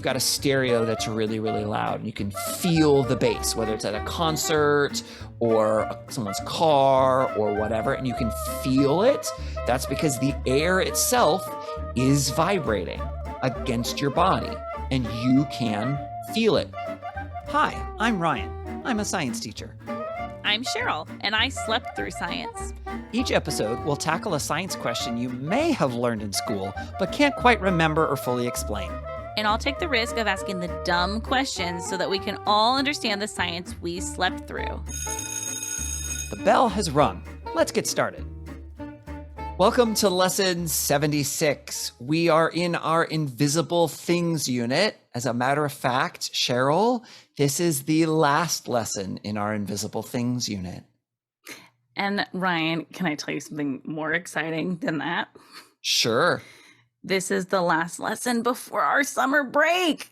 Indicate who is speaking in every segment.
Speaker 1: got a stereo that's really, really loud. You can feel the bass, whether it's at a concert or someone's car or whatever, and you can feel it. That's because the air itself is vibrating against your body, and you can feel it.
Speaker 2: Hi, I'm Ryan. I'm a science teacher.
Speaker 3: I'm Cheryl, and I slept through science.
Speaker 2: Each episode will tackle a science question you may have learned in school, but can't quite remember or fully explain.
Speaker 3: And I'll take the risk of asking the dumb questions so that we can all understand the science we slept through.
Speaker 2: The bell has rung. Let's get started.
Speaker 1: Welcome to lesson 76. We are in our invisible things unit. As a matter of fact, Cheryl, this is the last lesson in our invisible things unit.
Speaker 3: And Ryan, can I tell you something more exciting than that?
Speaker 1: Sure.
Speaker 3: This is the last lesson before our summer break.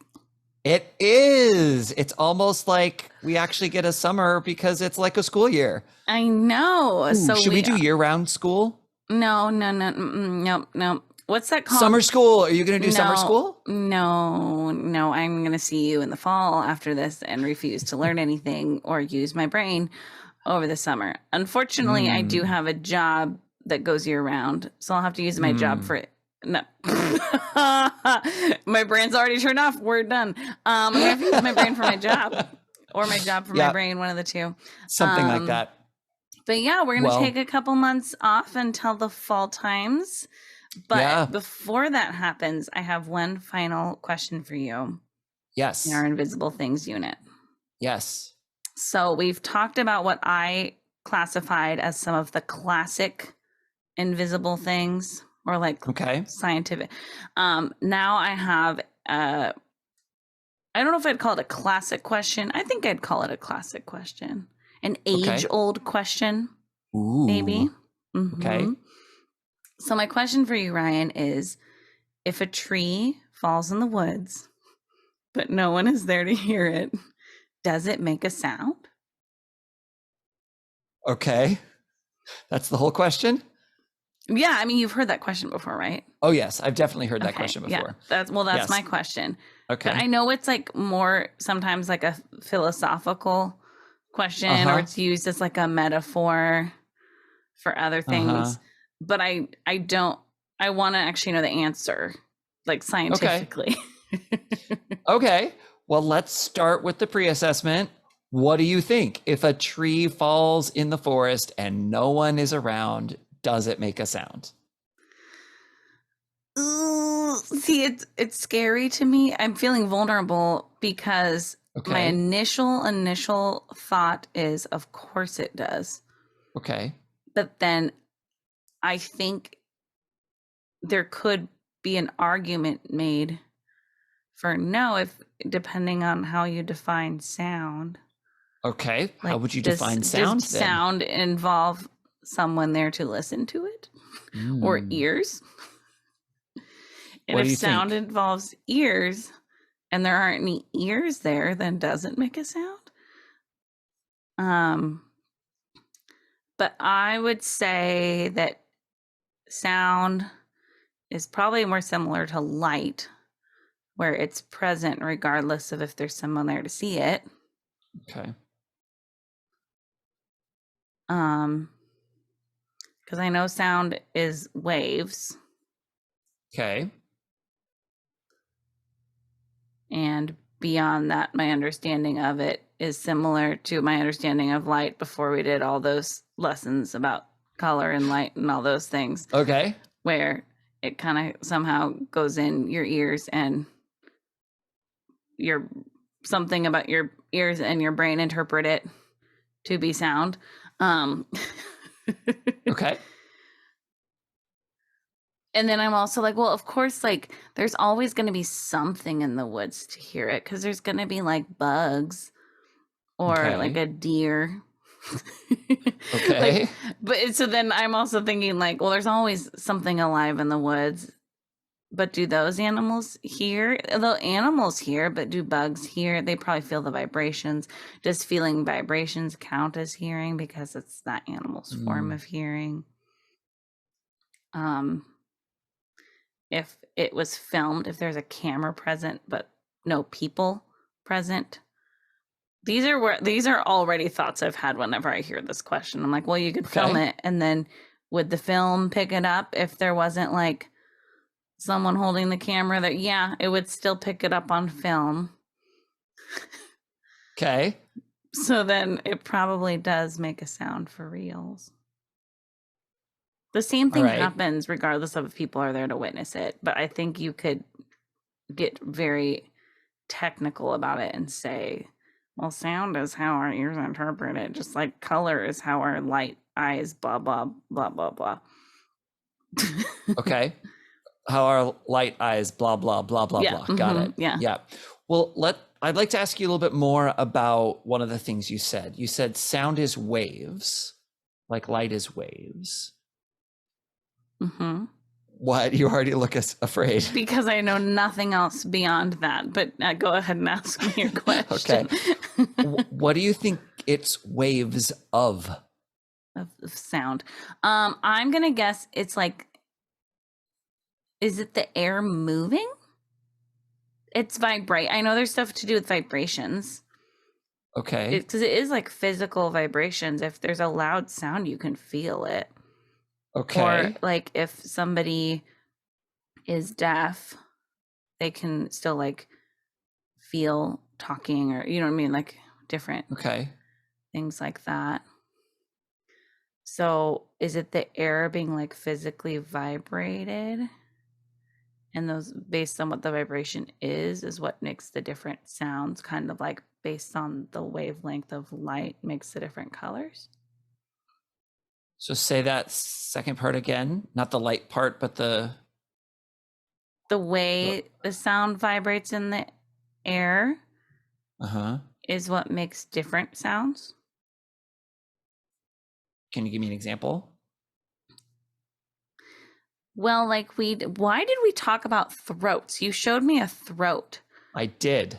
Speaker 1: It is. It's almost like we actually get a summer because it's like a school year.
Speaker 3: I know.
Speaker 1: Ooh,
Speaker 3: so
Speaker 1: should we do year-round school?
Speaker 3: No. What's that called?
Speaker 1: Summer school. Are you going to do summer school?
Speaker 3: No. I'm going to see you in the fall after this and refuse to learn anything or use my brain over the summer. Unfortunately, I do have a job that goes year round, so I'll have to use my job for it. No. My brain's already turned off. We're done. I'm going to have to use my brain for my job or my job for my brain, one of the two.
Speaker 1: Something like that.
Speaker 3: But yeah, we're going to take a couple months off until the fall times. But before that happens, I have one final question for you.
Speaker 1: Yes.
Speaker 3: In our invisible things unit.
Speaker 1: Yes.
Speaker 3: So we've talked about what I classified as some of the classic invisible things, or like scientific. Now I have I don't know if I'd call it a classic question. I think I'd call it a classic question. An age-old question, maybe. Mm-hmm.
Speaker 1: Okay.
Speaker 3: So my question for you, Ryan, is if a tree falls in the woods, but no one is there to hear it, does it make a sound?
Speaker 1: Okay. That's the whole question?
Speaker 3: Yeah, I mean, you've heard that question before, right?
Speaker 1: Oh, yes. I've definitely heard that question before.
Speaker 3: Yeah, that's my question.
Speaker 1: Okay.
Speaker 3: But I know it's like more sometimes like a philosophical question, or it's used as like a metaphor for other things. But I want to actually know the answer, like scientifically.
Speaker 1: Okay. Well, let's start with the pre-assessment. What do you think? If a tree falls in the forest and no one is around, does it make a sound?
Speaker 3: See, it's scary to me. I'm feeling vulnerable because my initial thought is, of course it does.
Speaker 1: Okay.
Speaker 3: But then I think there could be an argument made for no, if depending on how you define sound.
Speaker 1: Okay. Like, how would you define sound
Speaker 3: does
Speaker 1: then?
Speaker 3: Sound involve someone there to listen to it or ears? And if sound involves ears and there aren't any ears there, then does it make a sound? But I would say that sound is probably more similar to light, where it's present regardless of if there's someone there to see it.
Speaker 1: Okay.
Speaker 3: Because I know sound is waves.
Speaker 1: Okay.
Speaker 3: And beyond that, my understanding of it is similar to my understanding of light before we did all those lessons about color and light and all those things.
Speaker 1: Okay.
Speaker 3: Where it kind of somehow goes in your ears and something about your ears and your brain interpret it to be sound.
Speaker 1: Okay.
Speaker 3: And then I'm also like, well, of course, like there's always going to be something in the woods to hear it, because there's going to be like bugs or like a deer.
Speaker 1: Okay.
Speaker 3: But so then I'm also thinking like, well, there's always something alive in the woods. But do those animals hear? Though animals hear, but do bugs hear? They probably feel the vibrations. Does feeling vibrations count as hearing because it's that animal's form of hearing? If it was filmed, if there's a camera present, but no people present. These are already thoughts I've had whenever I hear this question. I'm like, well, you could film it, and then would the film pick it up if there wasn't like someone holding the camera? That it would still pick it up on film.
Speaker 1: Okay.
Speaker 3: So then it probably does make a sound for reals. The same thing happens regardless of if people are there to witness it, but I think you could get very technical about it and say, well, sound is how our ears interpret it, just like color is how our light eyes, blah, blah, blah, blah, blah.
Speaker 1: Okay. How our light eyes, blah, blah, blah, blah, blah. Got it.
Speaker 3: Yeah.
Speaker 1: Well, I'd like to ask you a little bit more about one of the things you said. You said sound is waves, like light is waves.
Speaker 3: Mm-hmm.
Speaker 1: What? You already look afraid.
Speaker 3: Because I know nothing else beyond that, but go ahead and ask me your question.
Speaker 1: Okay. What do you think it's waves of?
Speaker 3: Of sound. I'm going to guess it's like, is it the air moving? It's vibrate. I know there's stuff to do with vibrations.
Speaker 1: Okay.
Speaker 3: Because it is like physical vibrations. If there's a loud sound, you can feel it.
Speaker 1: Okay.
Speaker 3: Or like if somebody is deaf, they can still like feel talking, or you know what I mean, like different things like that. So is it the air being like physically vibrated? And those, based on what the vibration is what makes the different sounds, kind of like based on the wavelength of light makes the different colors.
Speaker 1: So say that second part again, not the light part, but the
Speaker 3: way the sound vibrates in the air is what makes different sounds.
Speaker 1: Can you give me an example?
Speaker 3: Well, like why did we talk about throats? You showed me a throat.
Speaker 1: I did.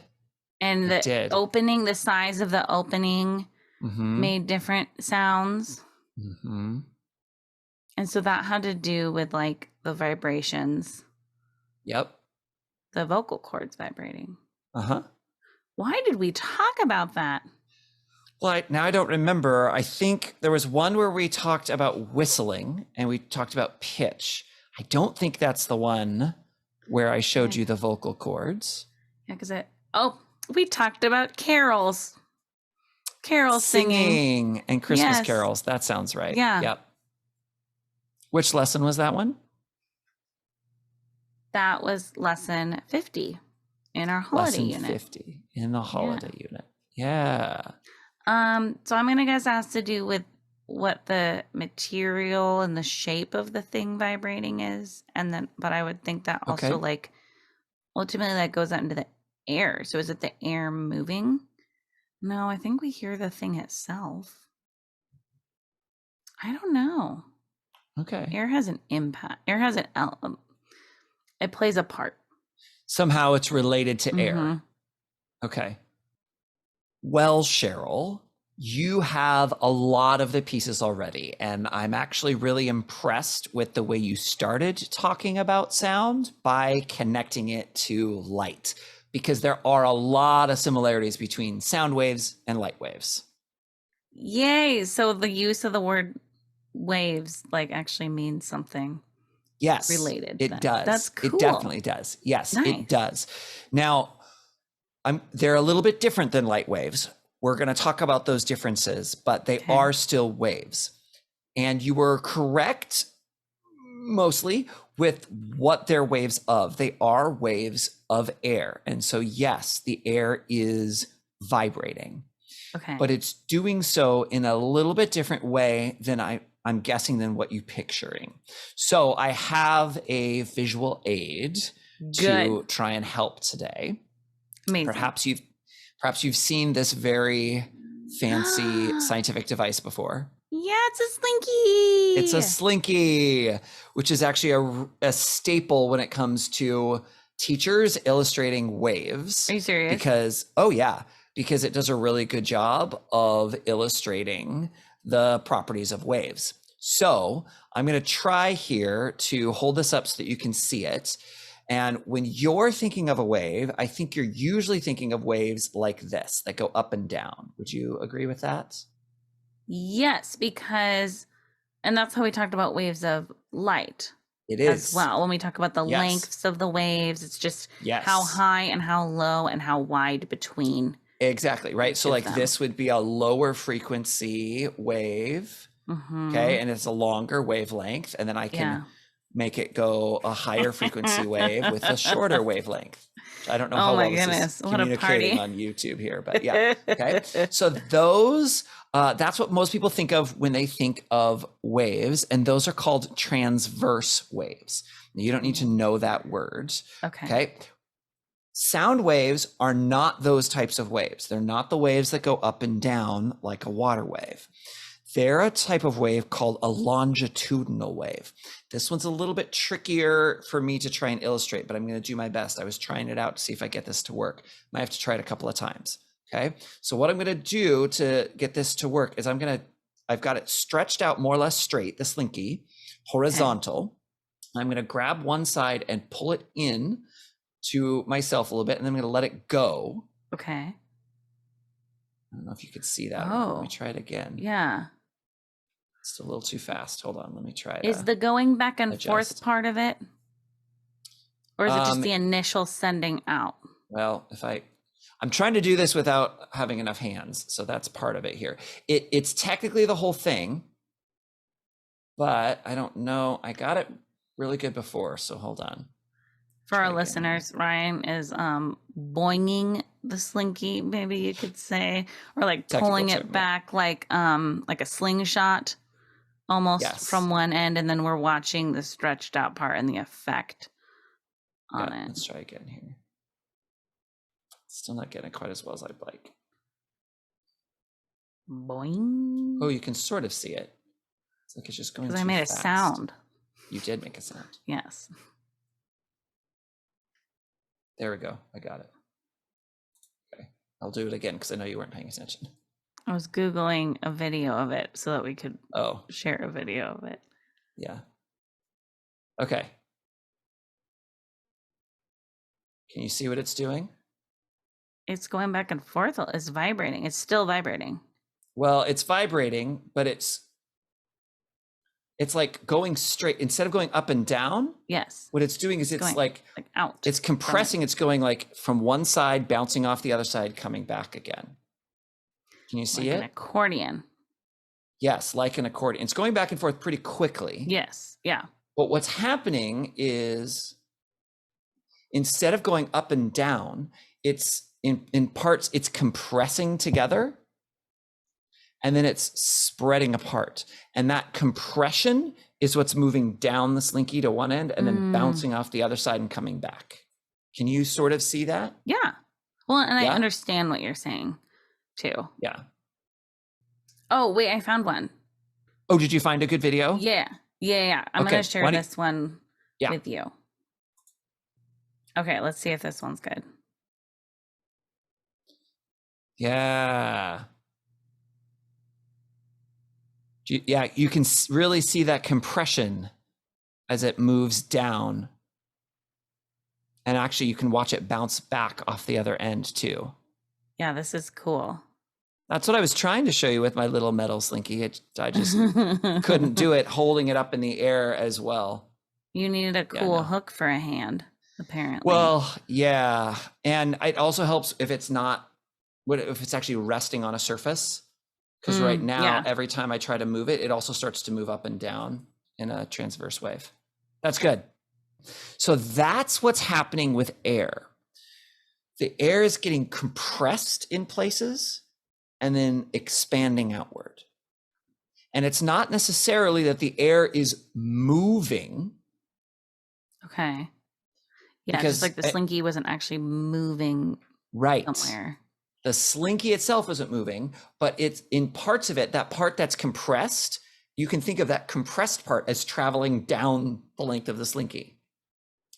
Speaker 3: And opening, the size of the opening made different sounds.
Speaker 1: Mm-hmm.
Speaker 3: And so that had to do with like the vibrations.
Speaker 1: Yep.
Speaker 3: The vocal cords vibrating.
Speaker 1: Uh-huh.
Speaker 3: Why did we talk about that?
Speaker 1: Well, now I don't remember. I think there was one where we talked about whistling and we talked about pitch. I don't think that's the one where I showed you the vocal cords.
Speaker 3: Yeah, because we talked about carols. Carols singing.
Speaker 1: And Christmas carols. That sounds right.
Speaker 3: Yeah.
Speaker 1: Yep. Which lesson was that one?
Speaker 3: That was lesson 50 in our holiday unit.
Speaker 1: Lesson 50 in the holiday unit. Yeah.
Speaker 3: So I'm going to guess it has to do with what the material and the shape of the thing vibrating is. But I would think that also like ultimately that goes out into the air. So is it the air moving? No, I think we hear the thing itself. I don't know.
Speaker 1: Okay.
Speaker 3: Air has an impact. Air has it plays a part.
Speaker 1: Somehow it's related to air. Okay. Well, Cheryl, you have a lot of the pieces already, and I'm actually really impressed with the way you started talking about sound by connecting it to light, because there are a lot of similarities between sound waves and light waves.
Speaker 3: Yay. So the use of the word waves like actually means something.
Speaker 1: Yes,
Speaker 3: related.
Speaker 1: It does.
Speaker 3: That's cool.
Speaker 1: It definitely does. Yes,
Speaker 3: nice.
Speaker 1: It does. Now, they're a little bit different than light waves. We're going to talk about those differences, but they are still waves. And you were correct mostly with what they're waves of. They are waves of air. And so, yes, the air is vibrating.
Speaker 3: Okay.
Speaker 1: But it's doing so in a little bit different way than I'm guessing than what you're picturing. So I have a visual aid to try and help today.
Speaker 3: Amazing.
Speaker 1: Perhaps you've seen this very fancy scientific device before.
Speaker 3: Yeah, it's a slinky.
Speaker 1: It's a slinky, which is actually a staple when it comes to teachers illustrating waves.
Speaker 3: Are you serious?
Speaker 1: Because it does a really good job of illustrating the properties of waves. So I'm going to try here to hold this up so that you can see it. And when you're thinking of a wave, I think you're usually thinking of waves like this that go up and down. Would you agree with that?
Speaker 3: Yes, and that's how we talked about waves of light.
Speaker 1: It
Speaker 3: as
Speaker 1: is.
Speaker 3: well. When we talk about the
Speaker 1: Yes.
Speaker 3: lengths of the waves, it's just
Speaker 1: Yes.
Speaker 3: how high and how low and how wide between.
Speaker 1: Exactly, right? So
Speaker 3: of
Speaker 1: like
Speaker 3: them.
Speaker 1: this would be a lower frequency wave, okay? And it's a longer wavelength, and then I can make it go a higher frequency wave with a shorter wavelength. I don't know how well this is communicating on YouTube here, but yeah, okay? So those, that's what most people think of when they think of waves, and those are called transverse waves. You don't need to know that word, okay? Sound waves are not those types of waves. They're not the waves that go up and down like a water wave. They're a type of wave called a longitudinal wave. This one's a little bit trickier for me to try and illustrate, but I'm going to do my best. I was trying it out to see if I get this to work. Might have to try it a couple of times. Okay. So what I'm going to do to get this to work is I've got it stretched out more or less straight, the slinky, horizontal. I'm going to grab one side and pull it in to myself a little bit, and then I'm going to let it go.
Speaker 3: Okay.
Speaker 1: I don't know if you could see that. Let me try it again.
Speaker 3: Yeah.
Speaker 1: It's a little too fast. Hold on. Let me try it.
Speaker 3: Is the going back and forth part of it? Or is it just the initial sending out?
Speaker 1: Well, I'm trying to do this without having enough hands. So that's part of it here. It's technically the whole thing, but I don't know. I got it really good before. So hold on.
Speaker 3: For our listeners, Ryan is boinging the slinky, maybe you could say, or like pulling it back like a slingshot almost from one end, and then we're watching the stretched out part and the effect on it.
Speaker 1: Let's try again here. Still not getting it quite as well as I'd like.
Speaker 3: Boing.
Speaker 1: Oh, you can sort of see it. It's like it's just going too fast.
Speaker 3: Because I made a sound.
Speaker 1: You did make a sound.
Speaker 3: Yes.
Speaker 1: There we go. I got it. Okay. I'll do it again because I know you weren't paying attention.
Speaker 3: I was Googling a video of it so that we could share a video of it.
Speaker 1: Yeah. Okay. Can you see what it's doing?
Speaker 3: It's going back and forth. It's vibrating. It's still vibrating.
Speaker 1: Well, it's vibrating, but it's like going straight instead of going up and down.
Speaker 3: Yes.
Speaker 1: What it's doing is it's like
Speaker 3: out.
Speaker 1: It's compressing. It's going like from one side, bouncing off the other side, coming back again. Can you see it?
Speaker 3: Like an accordion.
Speaker 1: Yes, like an accordion. It's going back and forth pretty quickly.
Speaker 3: Yes. Yeah.
Speaker 1: But what's happening is instead of going up and down, it's in parts, it's compressing together. And then it's spreading apart. And that compression is what's moving down the slinky to one end and then bouncing off the other side and coming back. Can you sort of see that?
Speaker 3: Yeah. Well, and I understand what you're saying too.
Speaker 1: Yeah.
Speaker 3: Oh, wait, I found one.
Speaker 1: Oh, did you find a good video?
Speaker 3: Yeah. I'm going to share this one with you. Okay, let's see if this one's good.
Speaker 1: Yeah. Yeah, you can really see that compression as it moves down. And actually, you can watch it bounce back off the other end too.
Speaker 3: Yeah, this is cool.
Speaker 1: That's what I was trying to show you with my little metal slinky. I just couldn't do it holding it up in the air as well.
Speaker 3: You needed a cool hook for a hand, apparently.
Speaker 1: Well, yeah. And it also helps if it's actually resting on a surface. Because right now, every time I try to move it, it also starts to move up and down in a transverse wave. That's good. So that's what's happening with air. The air is getting compressed in places and then expanding outward. And it's not necessarily that the air is moving.
Speaker 3: Okay. Yeah, just like the slinky wasn't actually moving somewhere.
Speaker 1: The slinky itself isn't moving, but it's in parts of it, that part that's compressed, you can think of that compressed part as traveling down the length of the slinky,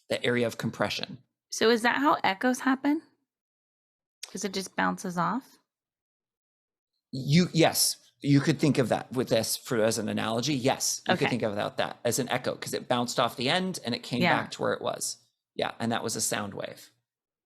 Speaker 1: the area of compression.
Speaker 3: So is that how echoes happen? Because it just bounces off?
Speaker 1: Yes, you could think of that with this as an analogy. Yes, you could think of that as an echo because it bounced off the end and it came back to where it was. Yeah, and that was a sound wave.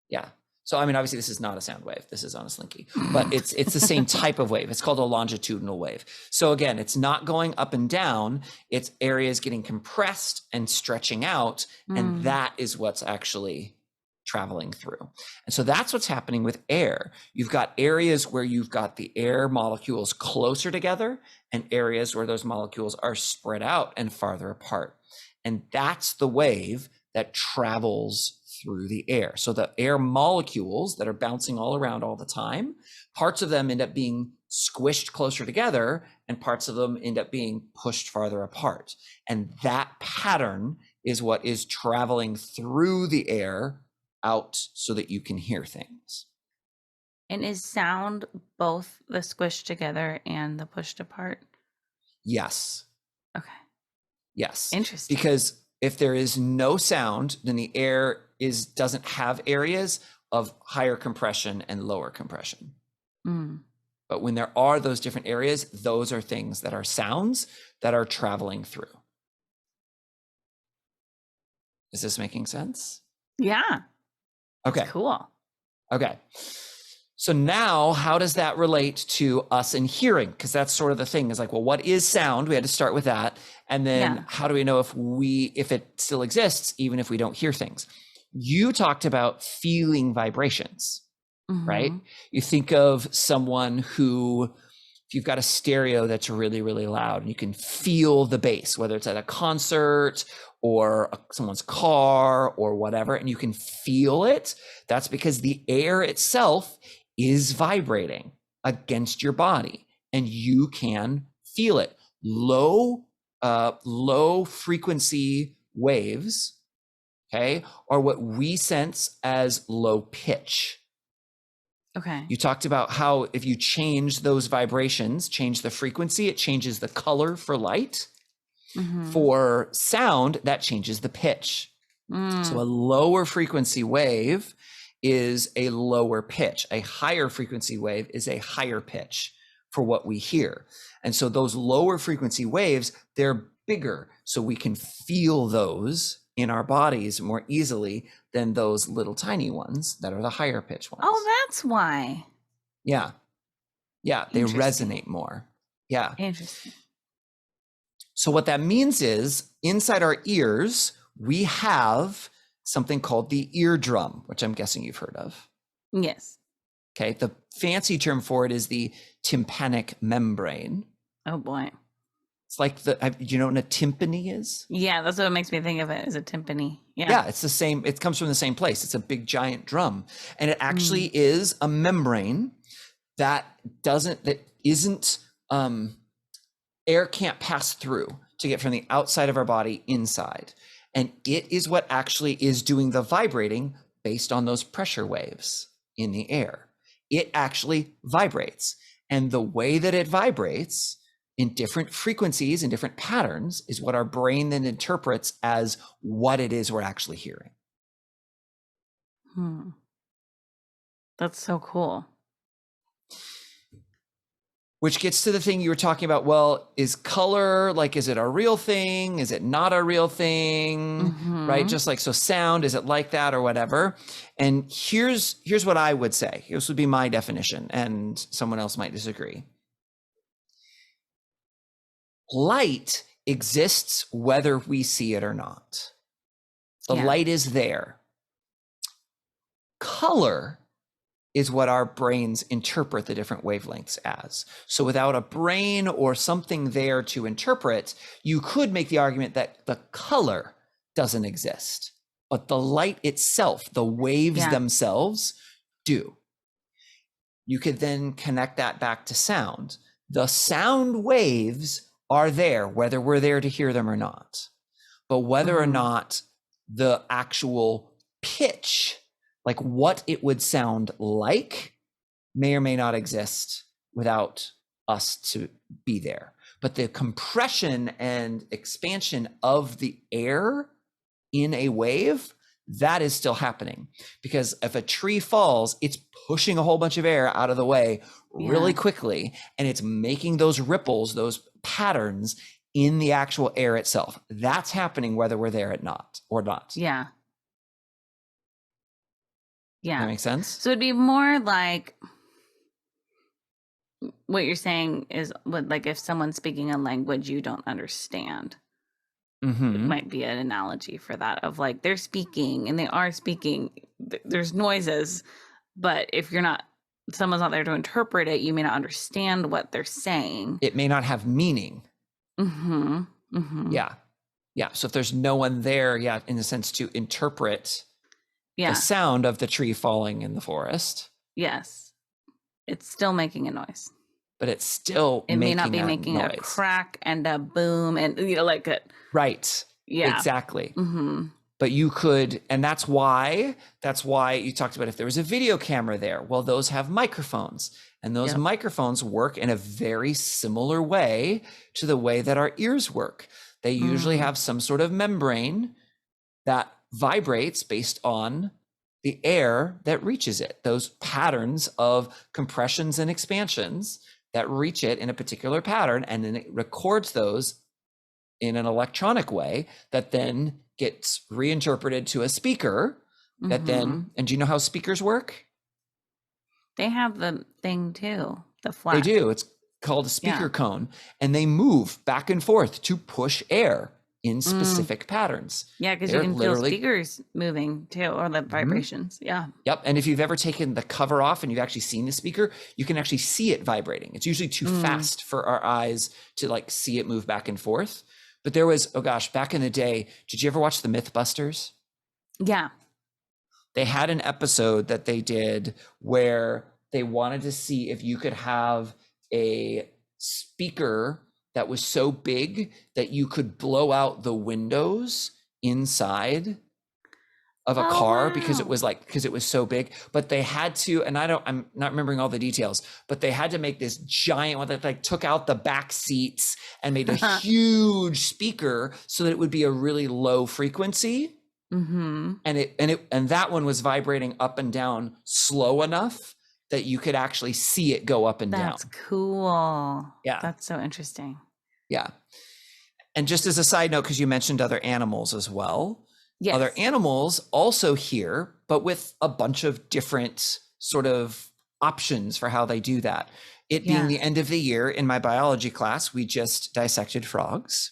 Speaker 1: Yeah. So, I mean, obviously this is not a sound wave. This is on a slinky, but it's the same type of wave. It's called a longitudinal wave. So again, it's not going up and down. It's areas getting compressed and stretching out. And that is what's actually traveling through. And so that's what's happening with air. You've got areas where you've got the air molecules closer together and areas where those molecules are spread out and farther apart. And that's the wave that travels through the air. So the air molecules that are bouncing all around all the time, parts of them end up being squished closer together and parts of them end up being pushed farther apart. And that pattern is what is traveling through the air out so that you can hear things.
Speaker 3: And is sound both the squished together and the pushed apart?
Speaker 1: Yes.
Speaker 3: Okay.
Speaker 1: Yes.
Speaker 3: Interesting.
Speaker 1: Because if there is no sound, then the air doesn't have areas of higher compression and lower compression. But when there are those different areas, those are things that are sounds that are traveling through. Is this making sense?
Speaker 3: Yeah.
Speaker 1: Okay.
Speaker 3: That's cool.
Speaker 1: Okay. So now how does that relate to us in hearing? Because that's sort of the thing is like, well, what is sound? We had to start with that. And then how do we know if it still exists, even if we don't hear things? You talked about feeling vibrations, right? You think of someone who, if you've got a stereo that's really, really loud and you can feel the bass, whether it's at a concert or someone's car or whatever, and you can feel it, that's because the air itself is vibrating against your body and you can feel it. Low frequency waves, okay, are what we sense as low pitch.
Speaker 3: Okay.
Speaker 1: You talked about how if you change those vibrations, change the frequency, it changes the color for light. For sound, that changes the pitch. So a lower frequency wave is a lower pitch. A higher frequency wave is a higher pitch for what we hear. And so those lower frequency waves, they're bigger. So we can feel those in our bodies more easily than those little tiny ones that are the higher pitch ones.
Speaker 3: Oh, that's why.
Speaker 1: Yeah. Yeah. They resonate more. Yeah.
Speaker 3: Interesting.
Speaker 1: So what that means is inside our ears, we have something called the eardrum, which I'm guessing you've heard of.
Speaker 3: Yes.
Speaker 1: Okay. The fancy term for it is the tympanic membrane.
Speaker 3: Oh boy.
Speaker 1: It's like do you know what a timpani is?
Speaker 3: Yeah, that's what makes me think of it as a timpani. Yeah.
Speaker 1: Yeah, it's the same. It comes from the same place. It's a big giant drum. And it actually is a membrane that isn't air can't pass through to get from the outside of our body inside. And it is what actually is doing the vibrating based on those pressure waves in the air. It actually vibrates. And the way that it vibrates in different frequencies and different patterns is what our brain then interprets as what it is we're actually hearing.
Speaker 3: That's so cool.
Speaker 1: Which gets to the thing you were talking about. Well, is color, is it a real thing? Is it not a real thing? Right? Just like, so sound, is it like that or whatever? And here's what I would say. This would be my definition, and someone else might disagree. Light exists whether we see it or not. The light is there. Color is what our brains interpret the different wavelengths as. So without a brain or something there to interpret, you could make the argument that the color doesn't exist, but the light itself, the waves themselves do. You could then connect that back to sound. The sound waves are there, whether we're there to hear them or not. But whether or not the actual pitch, like what it would sound like, may or may not exist without us to be there. But the compression and expansion of the air in a wave, that is still happening. Because if a tree falls, it's pushing a whole bunch of air out of the way really quickly, and it's making those ripples, those patterns in the actual air itself. That's happening whether we're there or not.
Speaker 3: Yeah. Yeah.
Speaker 1: That makes sense?
Speaker 3: So it'd be more like what you're saying is like if someone's speaking a language you don't understand. It might be an analogy for that of like they're speaking and they are speaking. There's noises, but if someone's not there to interpret it, you may not understand what they're saying.
Speaker 1: It may not have meaning. Yeah. So if there's no one there, in a sense to interpret the sound of the tree falling in the forest.
Speaker 3: Yes. It's still making a noise.
Speaker 1: But it's still
Speaker 3: it may not be making
Speaker 1: noise.
Speaker 3: A crack and a boom and like it.
Speaker 1: Right.
Speaker 3: Yeah.
Speaker 1: Exactly. But you could, and that's why you talked about if there was a video camera there. Well, those have microphones, and those microphones work in a very similar way to the way that our ears work. They usually have some sort of membrane that vibrates based on the air that reaches it. Those patterns of compressions and expansions that reach it in a particular pattern, and then it records those in an electronic way that then gets reinterpreted to a speaker that then, and do you know how speakers work?
Speaker 3: They have the thing too, the flat.
Speaker 1: They do. It's called a speaker cone, and they move back and forth to push air in specific patterns.
Speaker 3: Yeah, because you can feel speakers moving too, or the vibrations. Yeah.
Speaker 1: Yep. And if you've ever taken the cover off and you've actually seen the speaker, you can actually see it vibrating. It's usually too fast for our eyes to like see it move back and forth. But there was, back in the day, did you ever watch the Mythbusters?
Speaker 3: Yeah.
Speaker 1: They had an episode that they did where they wanted to see if you could have a speaker that was so big that you could blow out the windows inside of a car because it was so big. But they had to, and I'm not remembering all the details, but they had to make this giant one that like took out the back seats and made a huge speaker so that it would be a really low frequency. And that one was vibrating up and down slow enough that you could actually see it go up and down.
Speaker 3: That's cool.
Speaker 1: Yeah.
Speaker 3: That's so interesting.
Speaker 1: Yeah. And just as a side note, because you mentioned other animals as well. Yes. Other animals also hear, but with a bunch of different sort of options for how they do that. It being the end of the year in my biology class, we just dissected frogs,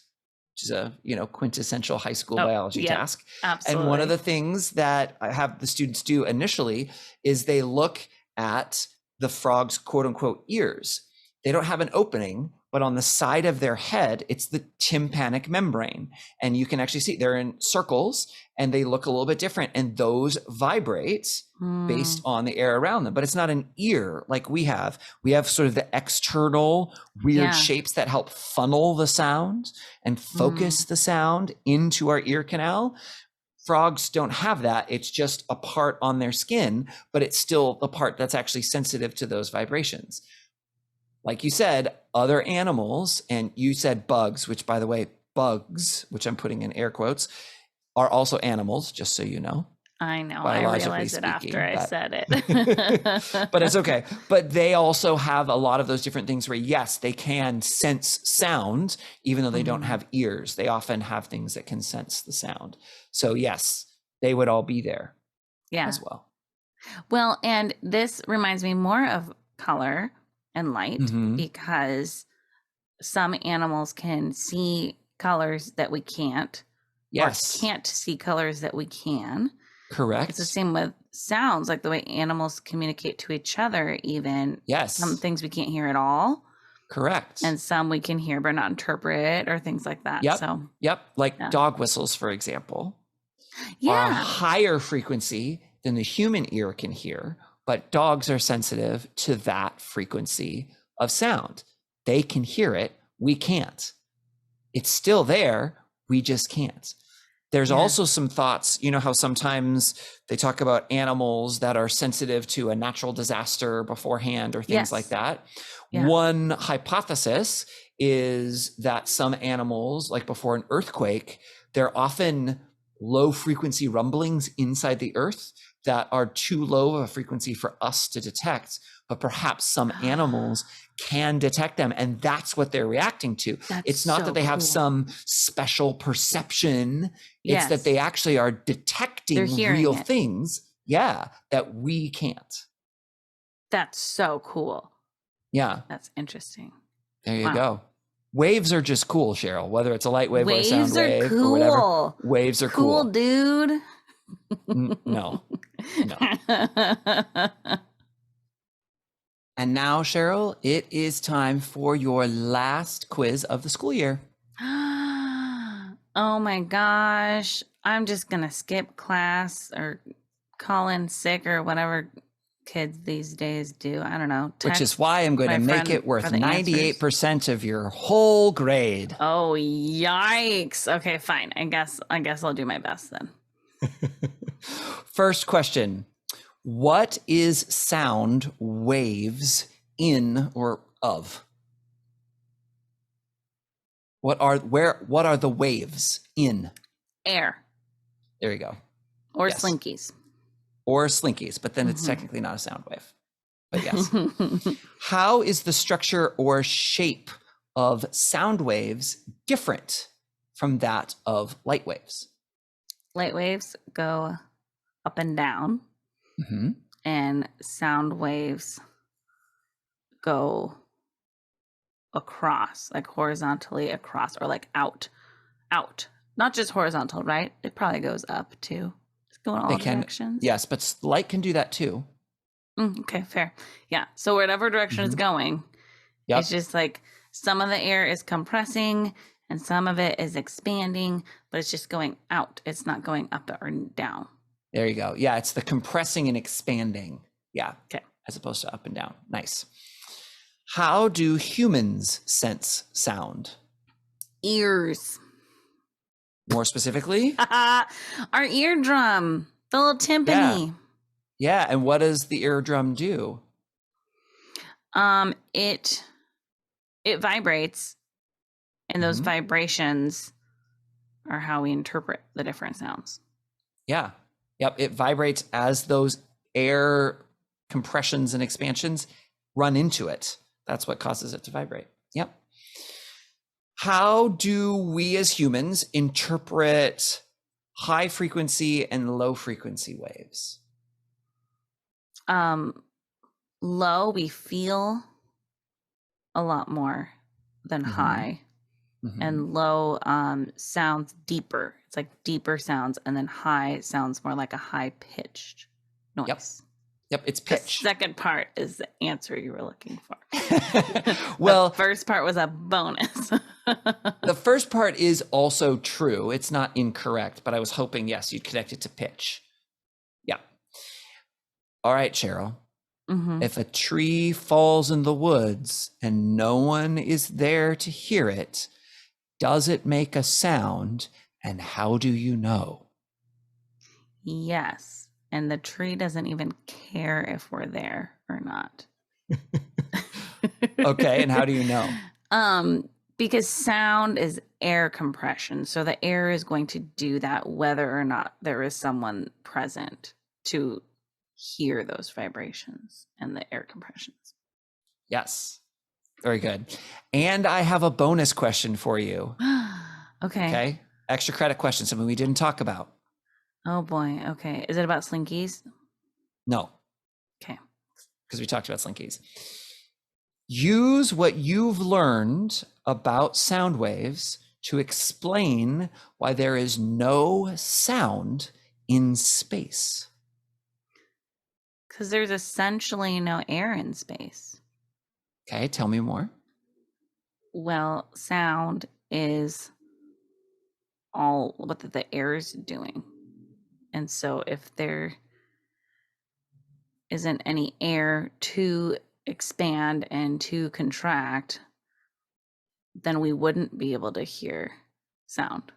Speaker 1: which is a quintessential high school biology task.
Speaker 3: Absolutely.
Speaker 1: And one of the things that I have the students do initially is they look at the frog's quote unquote ears. They don't have an opening, but on the side of their head, it's the tympanic membrane. And you can actually see they're in circles and they look a little bit different. And those vibrate based on the air around them. But it's not an ear like we have. We have sort of the external weird shapes that help funnel the sound and focus the sound into our ear canal. Frogs don't have that. It's just a part on their skin, but it's still the part that's actually sensitive to those vibrations. Like you said, other animals, and you said bugs, which by the way, bugs, which I'm putting in air quotes, are also animals, just so you know.
Speaker 3: I know. I realized it after I said it.
Speaker 1: But it's okay. But they also have a lot of those different things where, yes, they can sense sound, even though they don't have ears. They often have things that can sense the sound. So yes, they would all be there as well.
Speaker 3: Well, and this reminds me more of color and light because some animals can see colors that we can't.
Speaker 1: Yes.
Speaker 3: Or can't see colors that we can.
Speaker 1: Correct.
Speaker 3: It's the same with sounds, like the way animals communicate to each other even.
Speaker 1: Yes.
Speaker 3: Some things we can't hear at all.
Speaker 1: Correct.
Speaker 3: And some we can hear but not interpret or things like that.
Speaker 1: Yep. Like dog whistles, for example, are a higher frequency than the human ear can hear, but dogs are sensitive to that frequency of sound. They can hear it. We can't. It's still there. We just can't. There's also some thoughts, you know how sometimes they talk about animals that are sensitive to a natural disaster beforehand or things like that. Yeah. One hypothesis is that some animals, like before an earthquake, they're often low frequency rumblings inside the earth that are too low of a frequency for us to detect, but perhaps some animals can detect them, and that's what they're reacting to. It's not that they have some special perception. It's that they actually are detecting real things. Yeah, that we can't.
Speaker 3: That's so cool.
Speaker 1: Yeah.
Speaker 3: That's interesting.
Speaker 1: There you go. Waves are just cool, Cheryl, whether it's a light wave or a sound wave
Speaker 3: cool.
Speaker 1: or whatever. Waves are cool.
Speaker 3: Cool, dude.
Speaker 1: No. And now, Cheryl, it is time for your last quiz of the school year.
Speaker 3: Oh my gosh. I'm just going to skip class or call in sick or whatever kids these days do. I don't know.
Speaker 1: Which is why I'm going to make it worth 98% of your whole grade.
Speaker 3: Oh, yikes. Okay, fine. I guess I'll do my best then.
Speaker 1: First question. What is sound waves in or of? What are the waves in?
Speaker 3: Air.
Speaker 1: There you go.
Speaker 3: Or slinkies.
Speaker 1: Or slinkies, but then it's technically not a sound wave. But yes. How is the structure or shape of sound waves different from that of light waves?
Speaker 3: Light waves go up and down, and sound waves go across, like horizontally across, or like out. Not just horizontal, right? It probably goes up too. It's going all directions.
Speaker 1: Yes, but light can do that too.
Speaker 3: Okay, fair. Yeah. So whatever direction it's going, it's just like some of the air is compressing and some of it is expanding, but it's just going out. It's not going up or down.
Speaker 1: There you go. Yeah, it's the compressing and expanding. Yeah.
Speaker 3: Okay.
Speaker 1: As opposed to up and down. Nice. How do humans sense sound?
Speaker 3: Ears.
Speaker 1: More specifically?
Speaker 3: Our eardrum, the little timpani.
Speaker 1: Yeah. And what does the eardrum do?
Speaker 3: It vibrates, and those vibrations are how we interpret the different sounds.
Speaker 1: Yeah. Yep. It vibrates as those air compressions and expansions run into it. That's what causes it to vibrate. Yep. How do we as humans interpret high frequency and low frequency waves?
Speaker 3: Low, we feel a lot more than high. And low sounds deeper. It's like deeper sounds, and then high sounds more like a high pitched noise.
Speaker 1: Yep, it's pitch.
Speaker 3: The second part is the answer you were looking for.
Speaker 1: Well,
Speaker 3: the first part was a bonus.
Speaker 1: The first part is also true. It's not incorrect, but I was hoping, yes, you'd connect it to pitch. Yeah. All right, Cheryl. If a tree falls in the woods and no one is there to hear it, does it make a sound? And how do you know?
Speaker 3: Yes. And the tree doesn't even care if we're there or not.
Speaker 1: Okay. And how do you know?
Speaker 3: Because sound is air compression. So the air is going to do that whether or not there is someone present to hear those vibrations and the air compressions.
Speaker 1: Yes. Very good. And I have a bonus question for you. Okay. Extra credit question, something we didn't talk about.
Speaker 3: Oh boy. Okay. Is it about slinkies?
Speaker 1: No.
Speaker 3: Okay.
Speaker 1: Because we talked about slinkies. Use what you've learned about sound waves to explain why there is no sound in space.
Speaker 3: Because there's essentially no air in space.
Speaker 1: Okay, tell me more.
Speaker 3: Well, sound is all what the air is doing. And so if there isn't any air to expand and to contract, then we wouldn't be able to hear sound.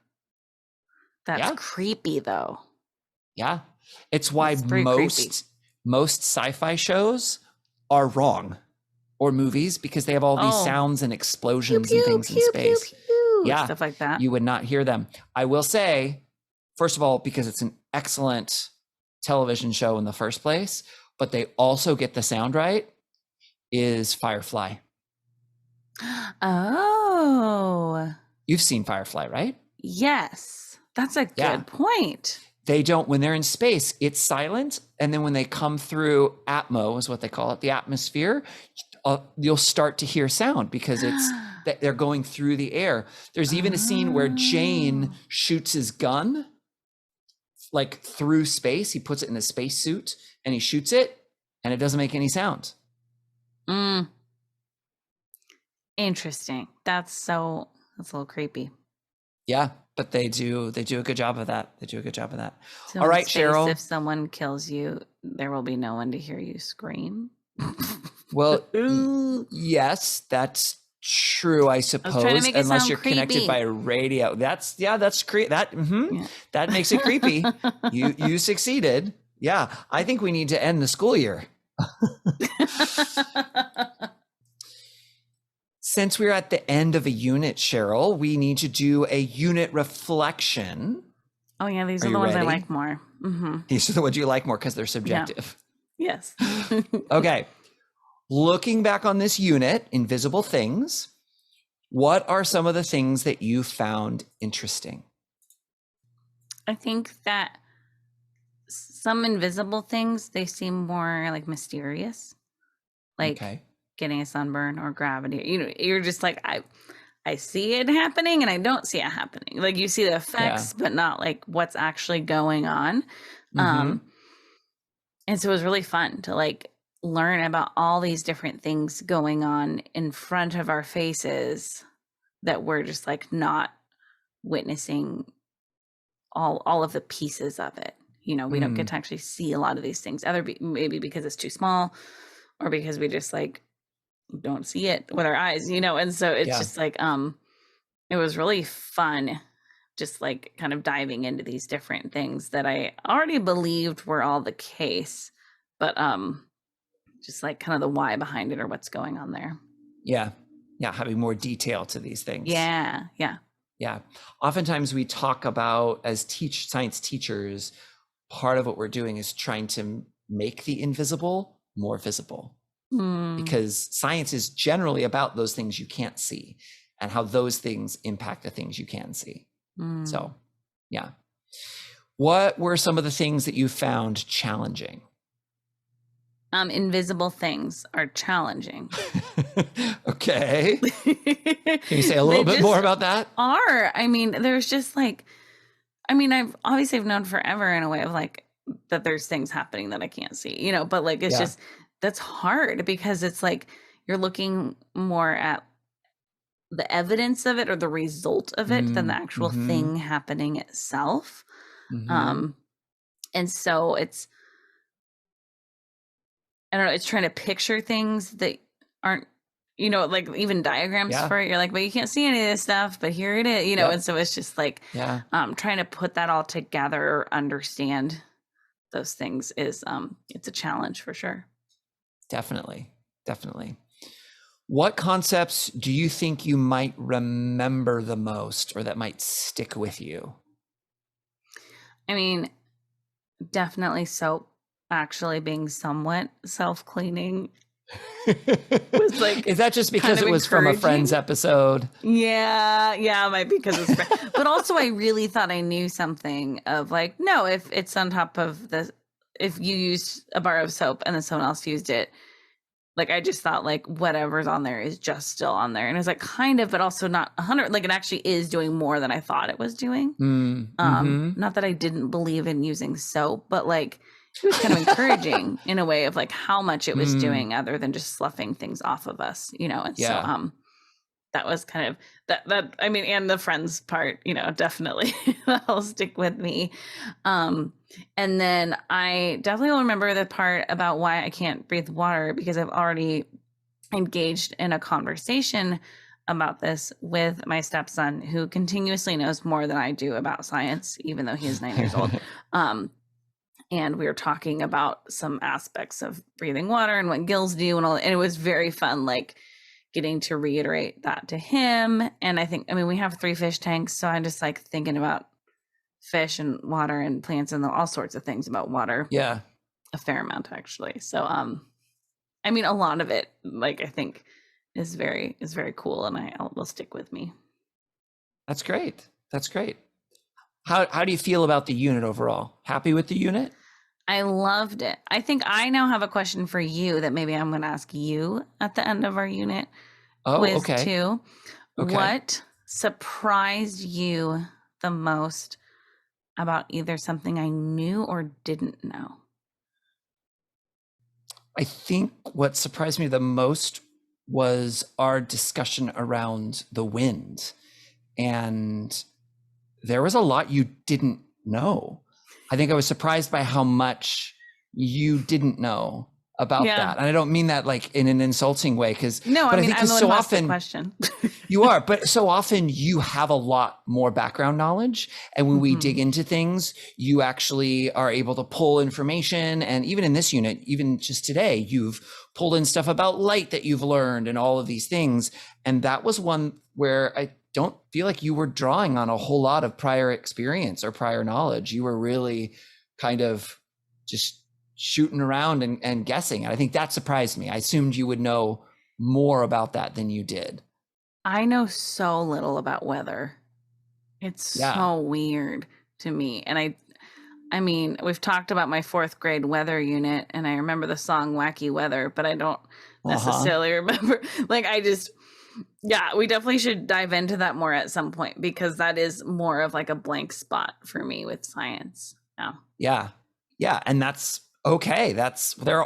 Speaker 3: That's creepy, though.
Speaker 1: Yeah. It's why most sci-fi shows are wrong, or movies, because they have all these sounds and explosions and things in space.
Speaker 3: Pew, pew,
Speaker 1: yeah,
Speaker 3: stuff like that.
Speaker 1: You would not hear them. I will say, first of all, because it's an excellent television show in the first place, but they also get the sound right, is Firefly.
Speaker 3: Oh.
Speaker 1: You've seen Firefly, right?
Speaker 3: Yes. That's a good point.
Speaker 1: They don't, when they're in space, it's silent. And then when they come through atmo is what they call it, the atmosphere, you'll start to hear sound because it's that they're going through the air. There's even a scene where Jane shoots his gun like through space. He puts it in a spacesuit and he shoots it and it doesn't make any sound.
Speaker 3: Interesting. That's a little creepy.
Speaker 1: Yeah, but they do a good job of that. They do a good job of that.
Speaker 3: So
Speaker 1: all right,
Speaker 3: space,
Speaker 1: Cheryl.
Speaker 3: If someone kills you, there will be no one to hear you scream.
Speaker 1: Well, yes, that's true, I suppose, unless you're
Speaker 3: creepy.
Speaker 1: Connected by radio. That's creepy. That makes it creepy. You succeeded. Yeah, I think we need to end the school year. Since we're at the end of a unit, Cheryl, we need to do a unit reflection.
Speaker 3: Oh yeah, these are the ones I like more.
Speaker 1: These are the ones you like more because they're subjective.
Speaker 3: Yeah. Yes.
Speaker 1: Okay. Looking back on this unit, Invisible Things, what are some of the things that you found interesting?
Speaker 3: I think that some invisible things, they seem more like mysterious. Like getting a sunburn or gravity. You're just like, I see it happening and I don't see it happening. Like you see the effects, but not like what's actually going on. And so it was really fun to like learn about all these different things going on in front of our faces that we're just like not witnessing all of the pieces of it. We don't get to actually see a lot of these things, maybe because it's too small or because we just like don't see it with our eyes, and so it's just like it was really fun just like kind of diving into these different things that I already believed were all the case, but just like kind of the why behind it or what's going on there.
Speaker 1: Yeah, having more detail to these things.
Speaker 3: Yeah.
Speaker 1: Oftentimes we talk about, as science teachers, part of what we're doing is trying to make the invisible more visible. Because science is generally about those things you can't see and how those things impact the things you can see. So, yeah. What were some of the things that you found challenging?
Speaker 3: Invisible things are challenging.
Speaker 1: Okay. Can you say a little bit more about that?
Speaker 3: There's just like, I've known forever in a way of like that there's things happening that I can't see, but like, it's just, that's hard because it's like, you're looking more at the evidence of it or the result of it than the actual thing happening itself. And so it's, I don't know, it's trying to picture things that aren't, like even diagrams for it. You're like, but you can't see any of this stuff, but here it is, and so it's just like, trying to put that all together or understand those things is, it's a challenge for sure.
Speaker 1: Definitely. What concepts do you think you might remember the most or that might stick with you?
Speaker 3: Definitely soap actually being somewhat self-cleaning was like,
Speaker 1: is that just because it was from a Friends episode?
Speaker 3: Yeah, it might be because it's but also I really thought I knew something of like, no, if it's on top of if you used a bar of soap and then someone else used it, like I just thought like whatever's on there is just still on there, and it was like kind of, but also not 100. Like it actually is doing more than I thought it was doing. Not that I didn't believe in using soap, but like it was kind of encouraging in a way of like how much it was doing other than just sloughing things off of us, and so that was kind of that and the Friends part, definitely that'll stick with me. And then I definitely will remember the part about why I can't breathe water, because I've already engaged in a conversation about this with my stepson, who continuously knows more than I do about science, even though he is 9 years old. And we were talking about some aspects of breathing water and what gills do and it was very fun, like getting to reiterate that to him. And I think, we have 3 fish tanks, so I'm just like thinking about fish and water and plants and all sorts of things about water.
Speaker 1: Yeah.
Speaker 3: A fair amount, actually. So, a lot of it, like, I think is very cool, and will stick with me.
Speaker 1: That's great. How do you feel about the unit overall? Happy with the unit?
Speaker 3: I loved it. I think I now have a question for you that maybe I'm going to ask you at the end of our unit quiz too.
Speaker 1: Okay.
Speaker 3: What surprised you the most about either something I knew or didn't know?
Speaker 1: I think what surprised me the most was our discussion around the wind. And there was a lot you didn't know. I think I was surprised by how much you didn't know about that. And I don't mean that like in an insulting way, because
Speaker 3: no,
Speaker 1: but
Speaker 3: I mean,
Speaker 1: I think
Speaker 3: I'm
Speaker 1: so
Speaker 3: the
Speaker 1: often
Speaker 3: question.
Speaker 1: you are, but so often you have a lot more background knowledge. And when we dig into things, you actually are able to pull information. And even in this unit, even just today, you've pulled in stuff about light that you've learned and all of these things. And that was one where I don't feel like you were drawing on a whole lot of prior experience or prior knowledge. You were really kind of just shooting around and guessing. And I think that surprised me. I assumed you would know more about that than you did.
Speaker 3: I know so little about weather. It's so weird to me. And I mean, we've talked about my 4th grade weather unit, and I remember the song Wacky Weather, but I don't necessarily remember. Like, we definitely should dive into that more at some point, because that is more of like a blank spot for me with science.
Speaker 1: Yeah. And that's okay.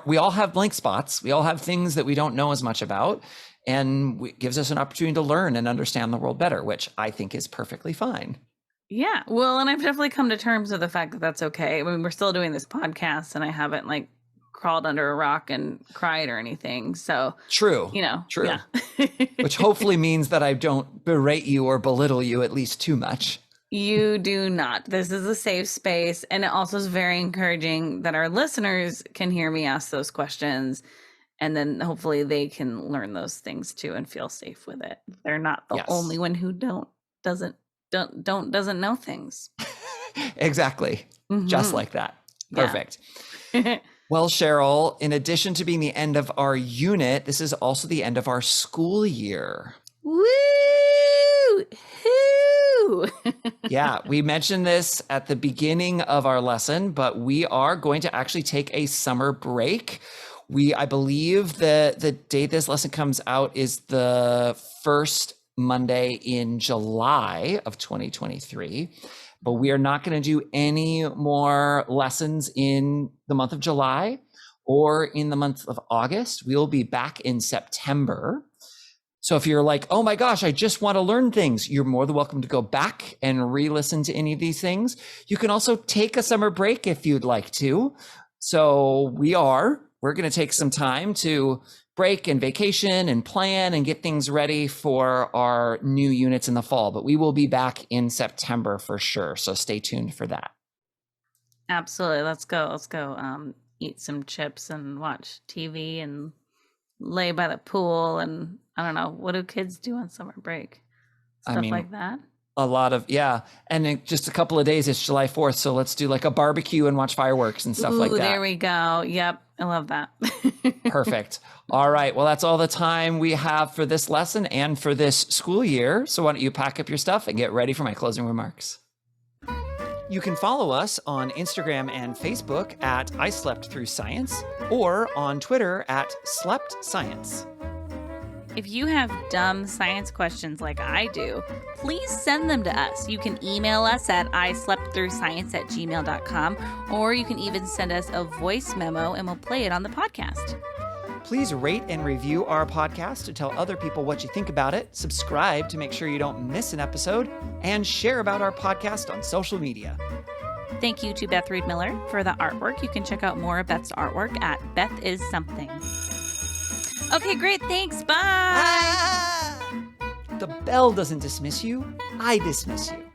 Speaker 1: We all have blank spots. We all have things that we don't know as much about, and it gives us an opportunity to learn and understand the world better, which I think is perfectly fine.
Speaker 3: Yeah. Well, and I've definitely come to terms with the fact that that's okay. I mean, we're still doing this podcast, and I haven't like crawled under a rock and cried or anything. So
Speaker 1: true. True.
Speaker 3: Yeah.
Speaker 1: Which hopefully means that I don't berate you or belittle you at least too much.
Speaker 3: You do not. This is a safe space. And it also is very encouraging that our listeners can hear me ask those questions. And then hopefully they can learn those things too and feel safe with it. They're not the only one who doesn't know things.
Speaker 1: Exactly. Just like that. Perfect. Yeah. Well, Cheryl, in addition to being the end of our unit, this is also the end of our school year.
Speaker 3: Woo!
Speaker 1: Yeah, we mentioned this at the beginning of our lesson, but we are going to actually take a summer break. I believe the day this lesson comes out is the first Monday in July of 2023. But we are not going to do any more lessons in the month of July or in the month of August. We'll be back in September. So if you're like, oh my gosh, I just want to learn things, you're more than welcome to go back and re-listen to any of these things. You can also take a summer break if you'd like to. So we're going to take some time to break and vacation and plan and get things ready for our new units in the fall. But we will be back in September for sure. So stay tuned for that.
Speaker 3: Absolutely. Let's go eat some chips and watch TV and lay by the pool. And I don't know, what do kids do on summer break? Stuff like that.
Speaker 1: A lot of, and in just a couple of days, it's July 4th. So let's do like a barbecue and watch fireworks and stuff like that.
Speaker 3: There we go. Yep. I love that.
Speaker 1: Perfect. All right. Well, that's all the time we have for this lesson and for this school year. So why don't you pack up your stuff and get ready for my closing remarks.
Speaker 2: You can follow us on Instagram and Facebook at I Slept Through Science, or on Twitter at Slept Science.
Speaker 3: If you have dumb science questions like I do, please send them to us. You can email us at isleptthroughscience@gmail.com, or you can even send us a voice memo and we'll play it on the podcast.
Speaker 2: Please rate and review our podcast to tell other people what you think about it, subscribe to make sure you don't miss an episode, and share about our podcast on social media.
Speaker 3: Thank you to Beth Reed Miller for the artwork. You can check out more of Beth's artwork at Beth Is Something. Okay, great. Thanks. Bye.
Speaker 2: The bell doesn't dismiss you. I dismiss you.